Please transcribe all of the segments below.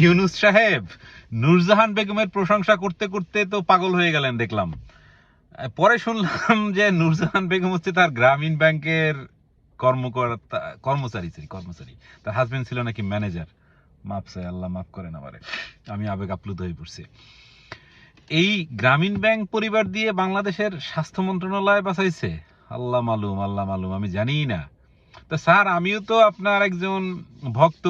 ইউনূস সাহেব নূরজাহান বেগমের প্রশংসা করতে করতে তো পাগল হয়ে গেলেন দেখলাম। পরে শুনলাম যে নূরজাহান বেগম হচ্ছে তার গ্রামীণ ব্যাংকের কর্মচারী। তার হাজবেন্ড ছিল নাকি ম্যানেজার। মাফ চাই, আল্লাহ মাফ করেন আমারে, আমি আবেগ আপ্লুত হয়ে পড়ছি। এই গ্রামীণ ব্যাংক পরিবার দিয়ে বাংলাদেশের স্বাস্থ্য মন্ত্রণালয় বাঁচাইছে। আল্লাহ মালুম, আমি জানি না। তো স্যার, আমিও তো আপনার একজন ভক্ত।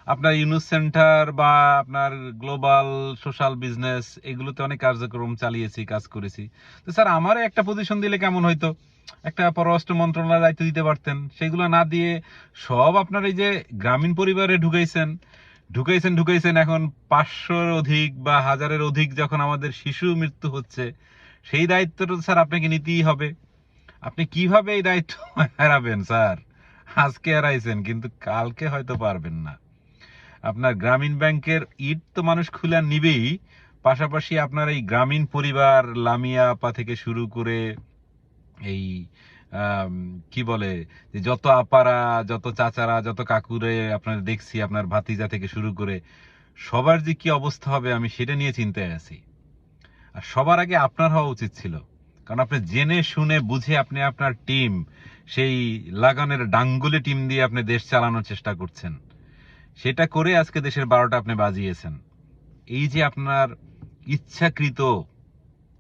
আপনার ইউনুস সেন্টার বা আপনার গ্লোবাল সোশ্যাল বিজনেস এগুলোতে অনেক কার্যক্রম চালিয়েছি, কাজ করেছি। তো স্যার, আমারও একটা পজিশন দিলে কেমন হইতো? একটা পররাষ্ট্র মন্ত্রণালয়ের দায়িত্ব দিতে পারতেন। সেগুলো না দিয়ে সব আপনার এই যে গ্রামীণ পরিবারে ঢুকাইছেন। এখন 500-র অধিক বা 1000-এর অধিক যখন আমাদের শিশু মৃত্যু হচ্ছে, সেই দায়িত্বটা তো স্যার আপনাকে নিতেই হবে। আপনি কিভাবে এই দায়িত্ব হারাবেন স্যার? আজকে হারাইছেন, কিন্তু কালকে হয়তো পারবেন না। আপনার গ্রামীণ ব্যাংকের ইট তো মানুষ খুলে নিবেই, পাশাপাশি আপনার এই গ্রামীণ পরিবার লামিয়া আপা থেকে শুরু করে এই কি বলে যে যত আপারা, যত চাচারা, যত কাকুরে আপনার দেখছি, আপনার ভাতিজা থেকে শুরু করে সবার যে কি অবস্থা হবে আমি সেটা নিয়ে চিন্তায় আছি। আর সবার আগে আপনার হওয়া উচিত ছিল, কারণ আপনি জেনে শুনে বুঝে আপনি আপনার টিম, সেই লাগানের ডাঙ্গুলি টিম দিয়ে আপনি দেশ চালানোর চেষ্টা করছেন। সেটা করে আজকে দেশের 12টা আপনি বাজিয়েছেন। এই যে আপনার ইচ্ছাকৃত,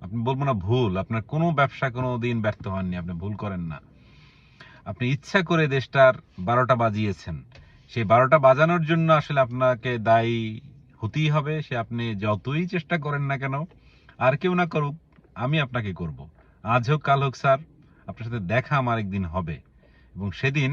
আপনি বলবো না ভুল, আপনার কোনো ব্যবসা কোনো দিন ব্যর্থ হননি, আপনি ভুল করেন না। আপনি ইচ্ছা করে দেশটার 12টা বাজিয়েছেন। সেই 12টা বাজানোর জন্য আসলে আপনাকে দায়ী হতেই হবে। সে আপনি যতই চেষ্টা করেন না কেন, আর কেউ না করুক, আমি আপনাকে করব। আজ হোক কাল হোক স্যার, আপনার সাথে দেখা আমার একদিন হবে, এবং সেদিন